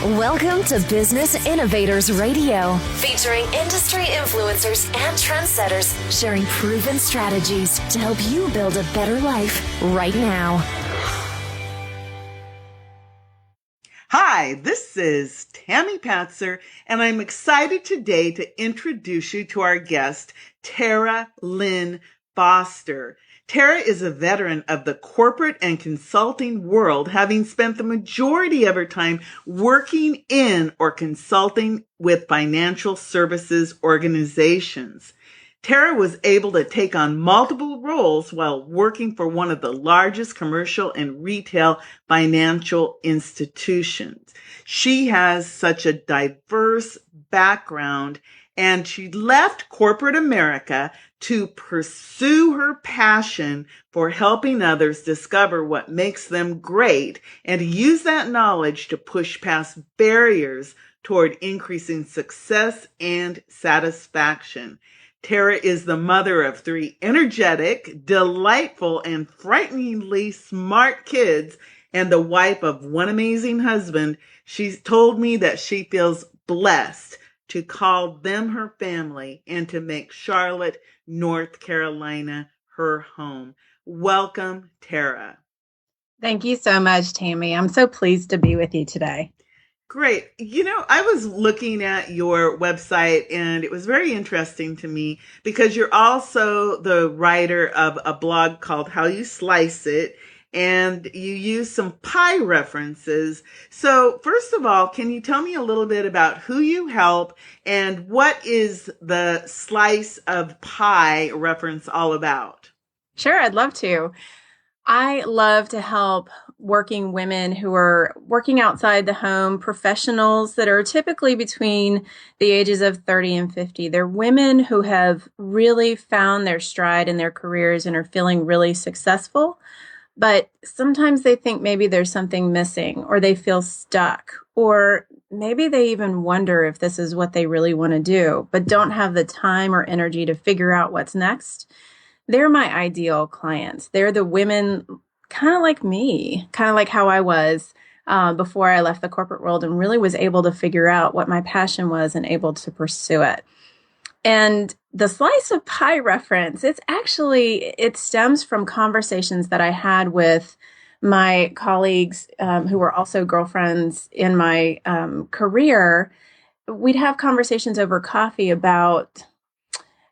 Welcome to Business Innovators Radio, featuring industry influencers and trendsetters sharing proven strategies to help you build a better life right now. Hi, this is Tammy Patzer, and I'm excited today to introduce you to our guest, Tara Lynn Foster. Tara is a veteran of the corporate and consulting world, having spent the majority of her time working in or consulting with financial services organizations. Tara was able to take on multiple roles while working for one of the largest commercial and retail financial institutions. She has such a diverse background, and she left corporate America to pursue her passion for helping others discover what makes them great and to use that knowledge to push past barriers toward increasing success and satisfaction. Tara is the mother of 3 energetic, delightful, and frighteningly smart kids and the wife of one amazing husband. She's told me that she feels blessed to call them her family and to make Charlotte, North Carolina, her home. Welcome, Tara. Thank you so much, Tammy. I'm so pleased to be with you today. Great. I was looking at your website and it was very interesting to me because you're also the writer of a blog called How You Slice It, and you use some pie references. So first of all, can you tell me a little bit about who you help and what is the slice of pie reference all about? Sure, I'd love to. I love to help working women who are working outside the home, professionals that are typically between the ages of 30 and 50. They're women who have really found their stride in their careers and are feeling really successful. But sometimes they think maybe there's something missing, or they feel stuck, or maybe they even wonder if this is what they really want to do, but don't have the time or energy to figure out what's next. They're my ideal clients. They're the women kind of like me, kind of like how I was before I left the corporate world and really was able to figure out what my passion was and able to pursue it. And the slice of pie reference, it stems from conversations that I had with my colleagues who were also girlfriends in my career. We'd have conversations over coffee about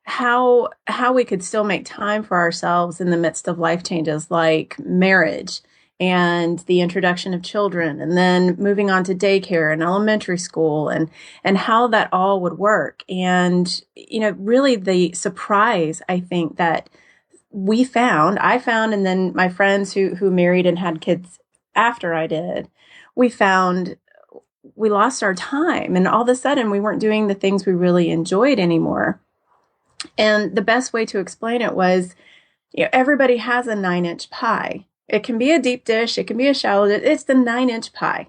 how we could still make time for ourselves in the midst of life changes like marriage and the introduction of children, and then moving on to daycare and elementary school, and how that all would work. And, really the surprise, I think, that I found, and then my friends who married and had kids after I did, we found we lost our time, and all of a sudden we weren't doing the things we really enjoyed anymore. And the best way to explain it was, everybody has a 9-inch pie. It can be a deep dish. It can be a shallow dish. It's the 9-inch pie.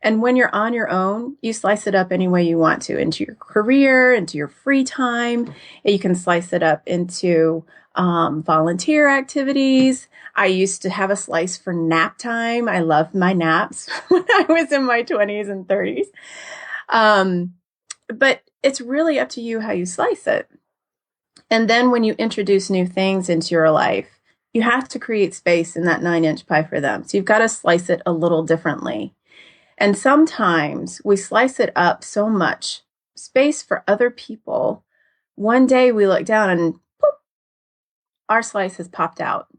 And when you're on your own, you slice it up any way you want to, into your career, into your free time. You can slice it up into volunteer activities. I used to have a slice for nap time. I loved my naps when I was in my 20s and 30s. But it's really up to you how you slice it. And then when you introduce new things into your life, you have to create space in that 9-inch pie for them. So you've got to slice it a little differently. And sometimes we slice it up so much, space for other people. One day we look down and poof, our slice has popped out.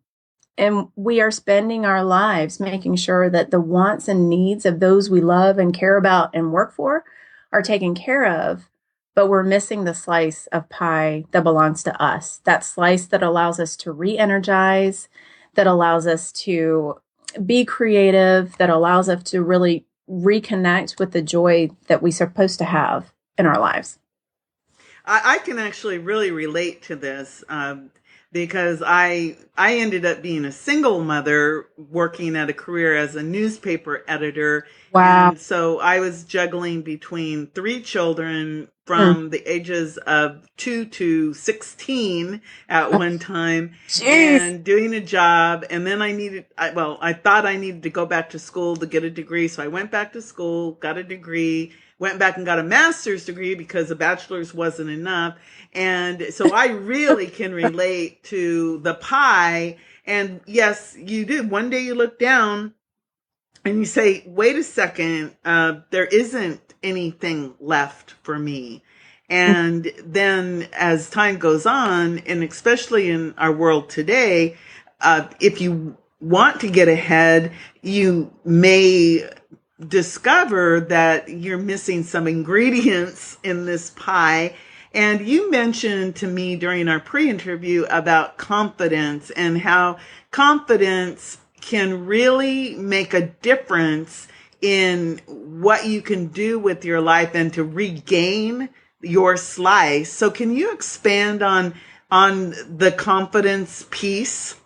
And we are spending our lives making sure that the wants and needs of those we love and care about and work for are taken care of. But we're missing the slice of pie that belongs to us, that slice that allows us to re-energize, that allows us to be creative, that allows us to really reconnect with the joy that we're supposed to have in our lives. I can actually really relate to this. because I ended up being a single mother working at a career as a newspaper editor. Wow. And so I was juggling between three children Mm. from the ages of 2 to 16 at one time, Jeez. and doing a job. And then I thought I needed to go back to school to get a degree. So I went back to school, got a degree, went back and got a master's degree because a bachelor's wasn't enough. And so I really can relate to the pie. And yes, you do. One day you look down and you say, wait a second, there isn't anything left for me. And then as time goes on, and especially in our world today, if you want to get ahead, you may discover that you're missing some ingredients in this pie. And you mentioned to me during our pre-interview about confidence and how confidence can really make a difference in what you can do with your life and to regain your slice. So can you expand on the confidence piece?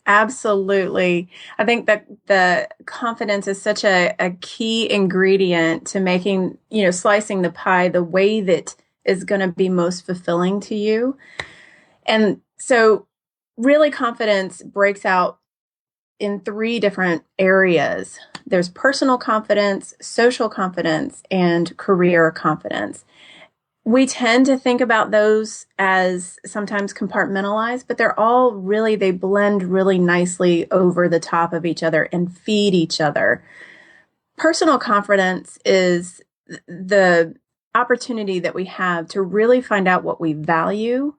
Absolutely. I think that the confidence is such a key ingredient to making, slicing the pie the way that is going to be most fulfilling to you. And so really confidence breaks out in three different areas. There's personal confidence, social confidence, and career confidence. We tend to think about those as sometimes compartmentalized, but they blend really nicely over the top of each other and feed each other. Personal confidence is the opportunity that we have to really find out what we value,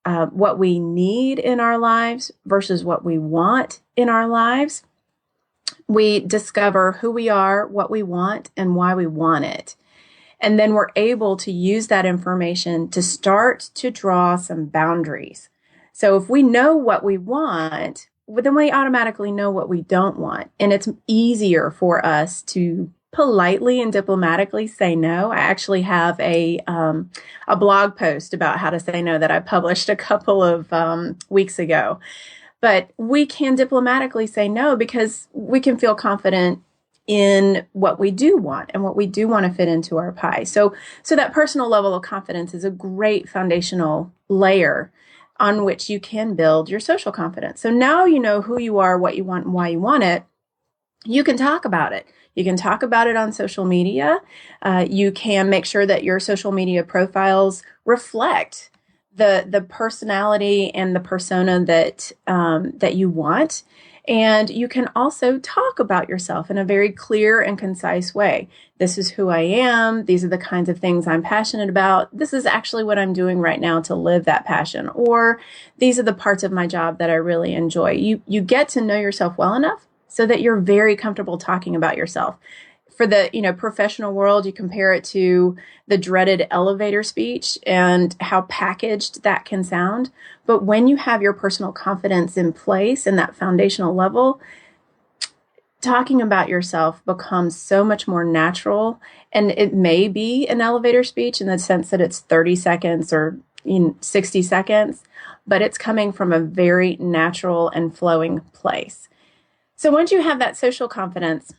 what we need in our lives versus what we want in our lives. We discover who we are, what we want, and why we want it. And then we're able to use that information to start to draw some boundaries. So if we know what we want, then we automatically know what we don't want. And it's easier for us to politely and diplomatically say no. I actually have a blog post about how to say no that I published a couple of weeks ago. But we can diplomatically say no because we can feel confident in what we do want and what we do want to fit into our pie. So that personal level of confidence is a great foundational layer on which you can build your social confidence. So now you know who you are, what you want, and why you want it. You can talk about it. You can talk about it on social media. You can make sure that your social media profiles reflect the personality and the persona that you want. And you can also talk about yourself in a very clear and concise way. This is who I am. These are the kinds of things I'm passionate about. This is actually what I'm doing right now to live that passion. Or these are the parts of my job that I really enjoy. You get to know yourself well enough so that you're very comfortable talking about yourself. For the professional world, you compare it to the dreaded elevator speech and how packaged that can sound. But when you have your personal confidence in place and that foundational level, talking about yourself becomes so much more natural. And it may be an elevator speech in the sense that it's 30 seconds or 60 seconds, but it's coming from a very natural and flowing place. So once you have that social confidence,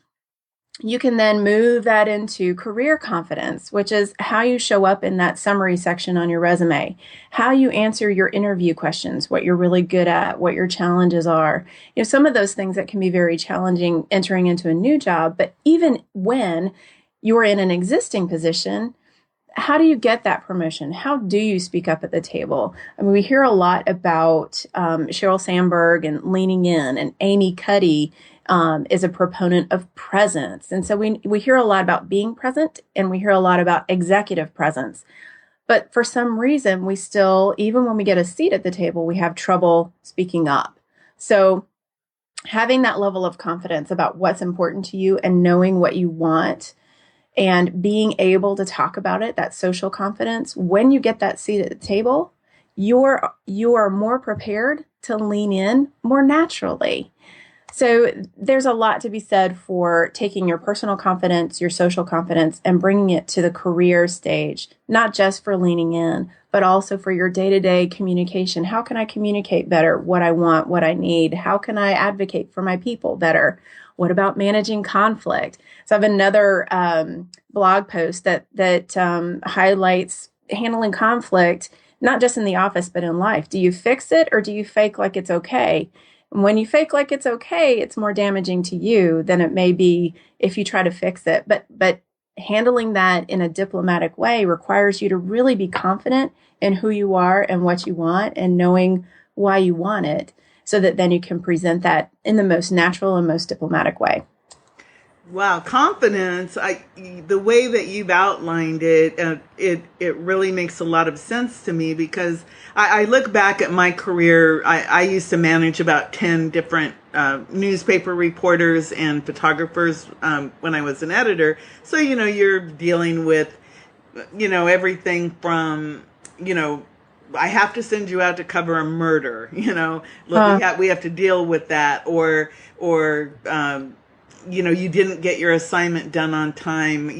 you can then move that into career confidence, which is how you show up in that summary section on your resume, how you answer your interview questions, what you're really good at, what your challenges are. Some of those things that can be very challenging entering into a new job, but even when you're in an existing position, how do you get that promotion? How do you speak up at the table? I mean, we hear a lot about Sheryl Sandberg and leaning in, and Amy Cuddy is a proponent of presence. And so we hear a lot about being present, and we hear a lot about executive presence. But for some reason, we still, even when we get a seat at the table, we have trouble speaking up. So having that level of confidence about what's important to you and knowing what you want and being able to talk about it, that social confidence, when you get that seat at the table, you are more prepared to lean in more naturally. So there's a lot to be said for taking your personal confidence, your social confidence, and bringing it to the career stage, not just for leaning in, but also for your day-to-day communication. How can I communicate better what I want, what I need? How can I advocate for my people better? What about managing conflict? So I have another blog post that highlights handling conflict, not just in the office, but in life. Do you fix it or do you fake like it's okay? When you fake like it's okay, it's more damaging to you than it may be if you try to fix it. But handling that in a diplomatic way requires you to really be confident in who you are and what you want and knowing why you want it so that then you can present that in the most natural and most diplomatic way. Wow, confidence. The way that you've outlined it, it really makes a lot of sense to me because I look back at my career. I used to manage about 10 different newspaper reporters and photographers when I was an editor. So, you're dealing with, everything from, I have to send you out to cover a murder, look, we have to deal with that or you didn't get your assignment done on time,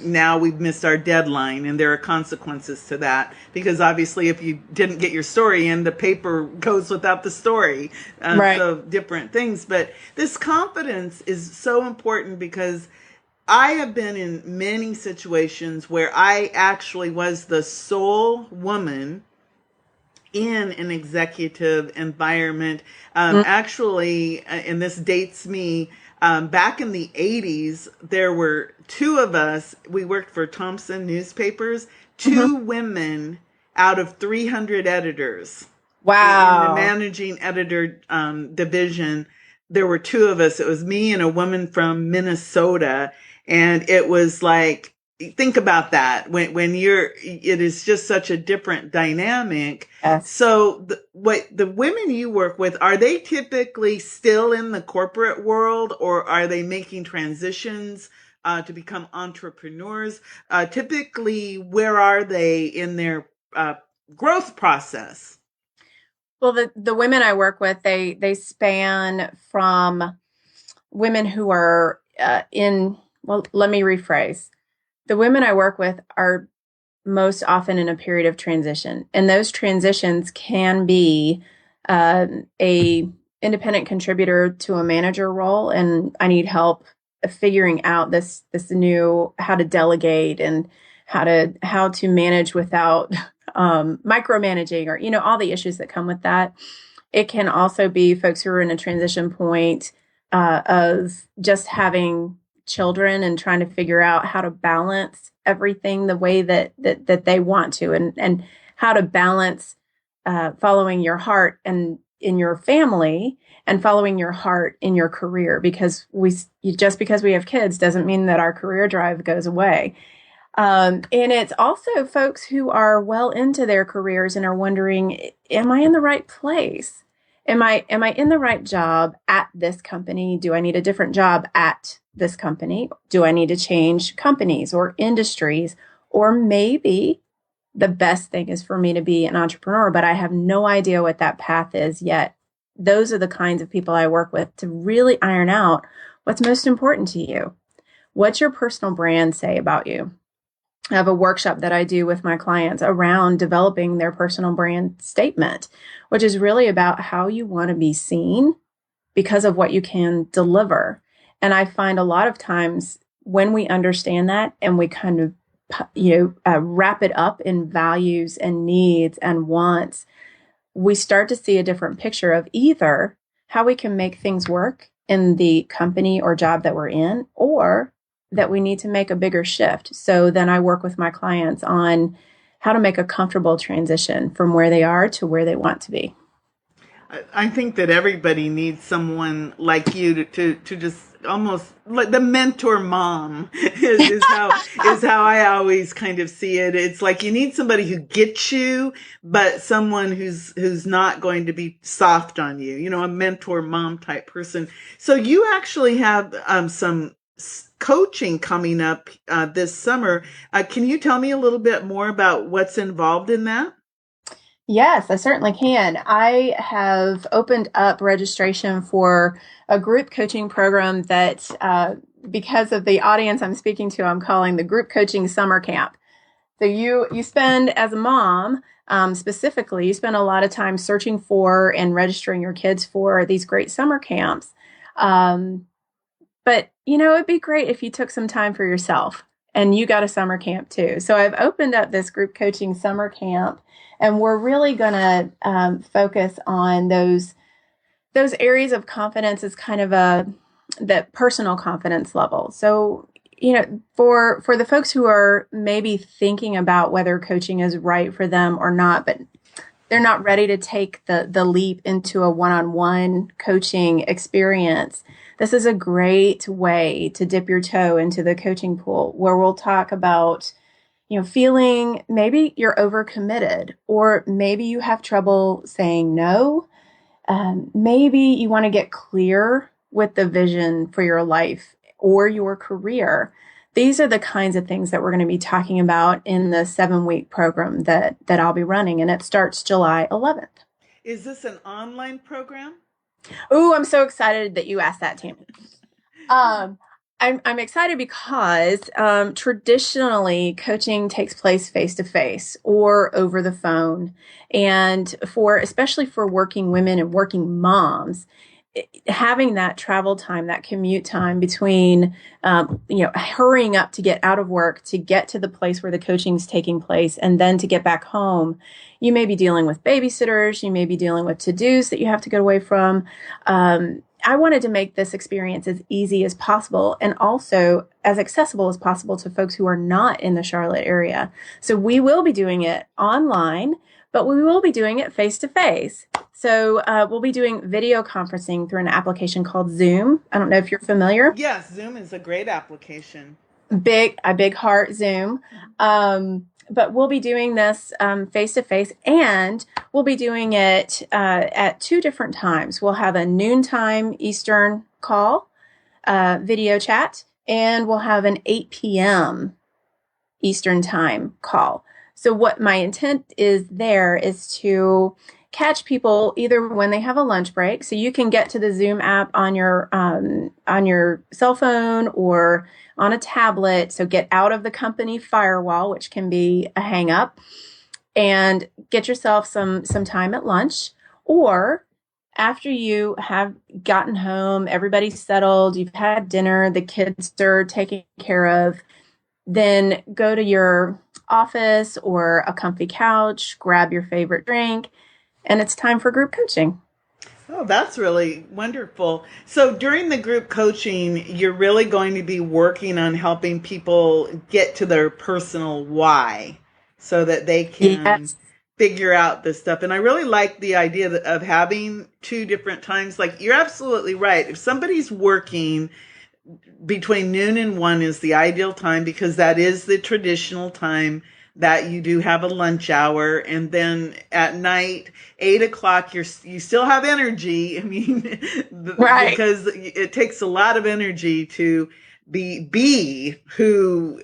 now we've missed our deadline and there are consequences to that because obviously if you didn't get your story in, the paper goes without the story. Right. So different things. But this confidence is so important because I have been in many situations where I actually was the sole woman in an executive environment. Actually, and this dates me, back in the 80s, there were two of us. We worked for Thompson newspapers, two women out of 300 editors. In the Wow. managing editor division, there were two of us. It was me and a woman from Minnesota. And it was like, think about that it is just such a different dynamic. Yes. So what the women you work with, are they typically still in the corporate world or are they making transitions to become entrepreneurs? Typically, where are they in their growth process? Well, the women I work with, they span from women who are well, let me rephrase. The women I work with are most often in a period of transition, and those transitions can be a independent contributor to a manager role, and I need help figuring out this new how to delegate and how to manage without micromanaging or all the issues that come with that. It can also be folks who are in a transition point of just having children and trying to figure out how to balance everything the way that they want to, and how to balance following your heart and in your family and following your heart in your career, because just because we have kids doesn't mean that our career drive goes away. And it's also folks who are well into their careers and are wondering, am I in the right place? Am I in the right job at this company? Do I need a different job at this company? Do I need to change companies or industries? Or maybe the best thing is for me to be an entrepreneur, but I have no idea what that path is yet. Those are the kinds of people I work with to really iron out what's most important to you. What's your personal brand say about you? I have a workshop that I do with my clients around developing their personal brand statement, which is really about how you want to be seen because of what you can deliver. And I find a lot of times when we understand that and we kind of, wrap it up in values and needs and wants, we start to see a different picture of either how we can make things work in the company or job that we're in, or that we need to make a bigger shift. So then I work with my clients on how to make a comfortable transition from where they are to where they want to be. I think that everybody needs someone like you to just almost like the mentor mom is how I always kind of see it. It's like you need somebody who gets you, but someone who's not going to be soft on you, a mentor mom type person. So you actually have some coaching coming up this summer. Can you tell me a little bit more about what's involved in that? Yes, I certainly can. I have opened up registration for a group coaching program that, because of the audience I'm speaking to, I'm calling the group coaching summer camp. So you spend as a mom, specifically, you spend a lot of time searching for and registering your kids for these great summer camps. Um, but it'd be great if you took some time for yourself and you got a summer camp too. So I've opened up this group coaching summer camp, and we're really going to focus on those areas of confidence as kind of that personal confidence level. So for the folks who are maybe thinking about whether coaching is right for them or not, but they're not ready to take the leap into a one-on-one coaching experience, this is a great way to dip your toe into the coaching pool, where we'll talk about feeling maybe you're overcommitted, or maybe you have trouble saying no. Maybe you want to get clear with the vision for your life or your career. These are the kinds of things that we're going to be talking about in the 7-week program that I'll be running, and it starts July 11th. Is this an online program? Oh, I'm so excited that you asked that, Tammy. I'm excited because traditionally coaching takes place face to face or over the phone, and especially for working women and working moms, having that travel time, that commute time between, hurrying up to get out of work, to get to the place where the coaching is taking place, and then to get back home. You may be dealing with babysitters. You may be dealing with to-dos that you have to get away from. I wanted to make this experience as easy as possible and also as accessible as possible to folks who are not in the Charlotte area. So we will be doing it online, but we will be doing it face to face. So we'll be doing video conferencing through an application called Zoom. I don't know if you're familiar. Yes, Zoom is a great application. A big heart Zoom. But we'll be doing this face to face, and we'll be doing it at 2 different times. We'll have a noontime Eastern call, video chat, and we'll have an 8 p.m. Eastern time call. So what my intent is to catch people either when they have a lunch break, so you can get to the Zoom app on your cell phone or on a tablet. So get out of the company firewall, which can be a hang up, and get yourself some time at lunch, or after you have gotten home, everybody's settled, you've had dinner, the kids are taken care of, then go to your office or a comfy couch, grab your favorite drink, and it's time for group coaching. Oh, that's really wonderful. So during the group coaching, you're really going to be working on helping people get to their personal why so that they can figure out this stuff. And I really like the idea of having 2 different times. Like, you're absolutely right. If somebody's working, between noon and 1 is the ideal time, because that is the traditional time that you do have a lunch hour. And then at night, 8 o'clock, you still have energy. I mean, right. Because it takes a lot of energy to be who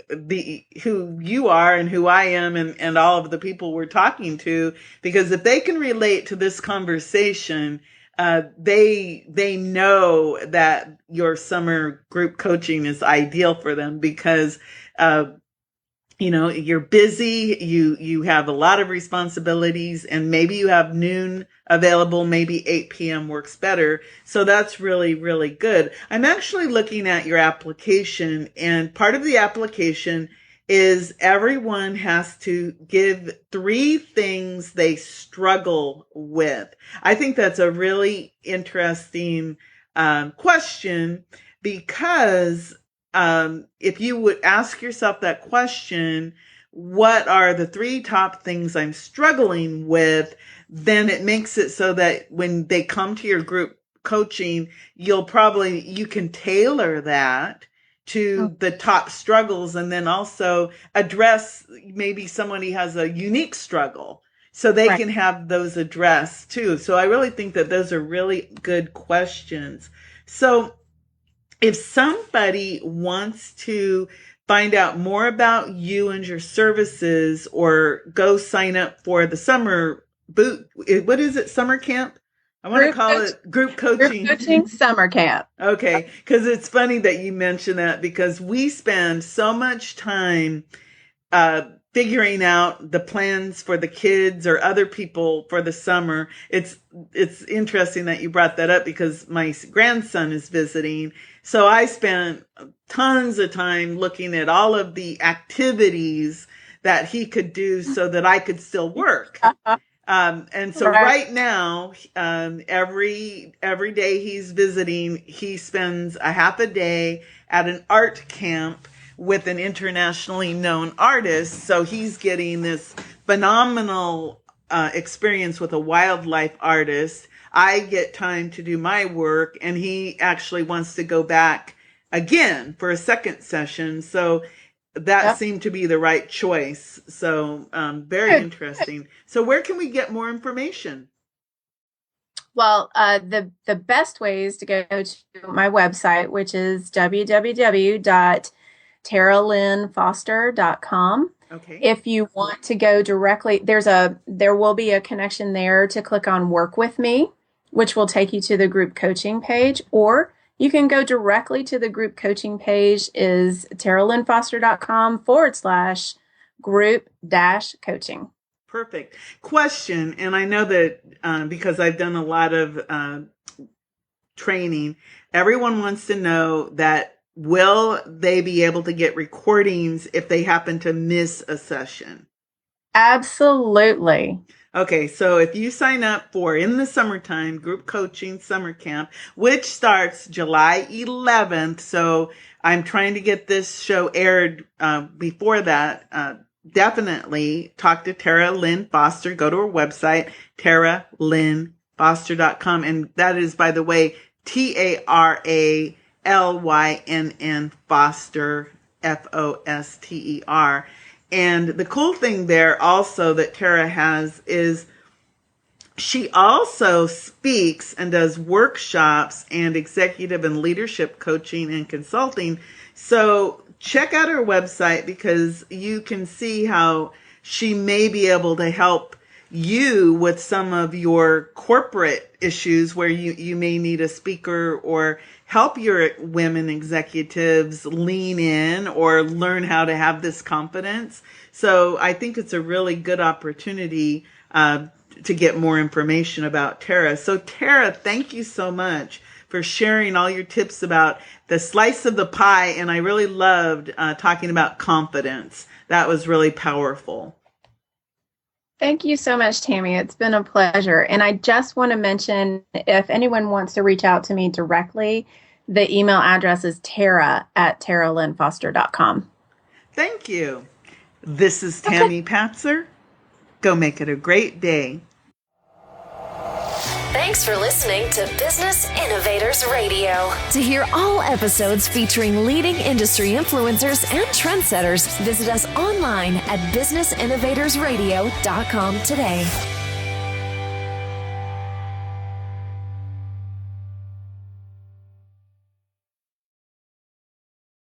you are and who I am, and all of the people we're talking to. Because if they can relate to this conversation, they know that your summer group coaching is ideal for them, because you're busy, you have a lot of responsibilities, and maybe you have noon available, maybe 8 p.m. works better. So that's really, really good. I'm actually looking at your application, and part of the application is everyone has to give 3 things they struggle with. I think that's a really interesting question, because if you would ask yourself that question, what are the 3 top things I'm struggling with, then it makes it so that when they come to your group coaching, you can tailor that to the top struggles, and then also address, maybe somebody has a unique struggle, so they can have those addressed too. So I really think that those are really good questions. So if somebody wants to find out more about you and your services, or go sign up for the summer what is it? Summer camp? I want to call it group coaching. Group coaching summer camp. Okay, because it's funny that you mention that, because we spend so much time figuring out the plans for the kids or other people for the summer. It's interesting that you brought that up, because my grandson is visiting. So I spent tons of time looking at all of the activities that he could do so that I could still work. And so right now, every day he's visiting, he spends a half a day at an art camp with an internationally known artist. So he's getting this phenomenal experience with a wildlife artist. I get time to do my work, and he actually wants to go back again for a second session. So that seemed to be the right choice. So very interesting. So where can we get more information? Well, the best way is to go to my website, which is www.TaraLynnFoster.com. Okay. If you want to go directly, there will be a connection there to click on Work With Me, which will take you to the group coaching page, or you can go directly to the group coaching page, is TaraLynnFoster.com/group-coaching. Perfect. Question, and I know that because I've done a lot of training, everyone wants to know that will they be able to get recordings if they happen to miss a session? Absolutely. Okay, so if you sign up for In the Summertime Group Coaching Summer Camp, which starts July 11th, so I'm trying to get this show aired before that, definitely talk to Tara Lynn Foster. Go to her website, TaraLynnFoster.com. And that is, by the way, TaraLynn Foster, Foster. And the cool thing there also that Tara has is she also speaks and does workshops and executive and leadership coaching and consulting. So check out her website, because you can see how she may be able to help you with some of your corporate issues where you may need a speaker, or help your women executives lean in or learn how to have this confidence. So I think it's a really good opportunity to get more information about Tara. So Tara, thank you so much for sharing all your tips about the slice of the pie. And I really loved talking about confidence. That was really powerful. Thank you so much, Tammy. It's been a pleasure. And I just want to mention, if anyone wants to reach out to me directly, the email address is tara@TaraLynnFoster.com. Thank you. This is Tammy Patzer. Go make it a great day. Thanks for listening to Business Innovators Radio. To hear all episodes featuring leading industry influencers and trendsetters, visit us online at businessinnovatorsradio.com today.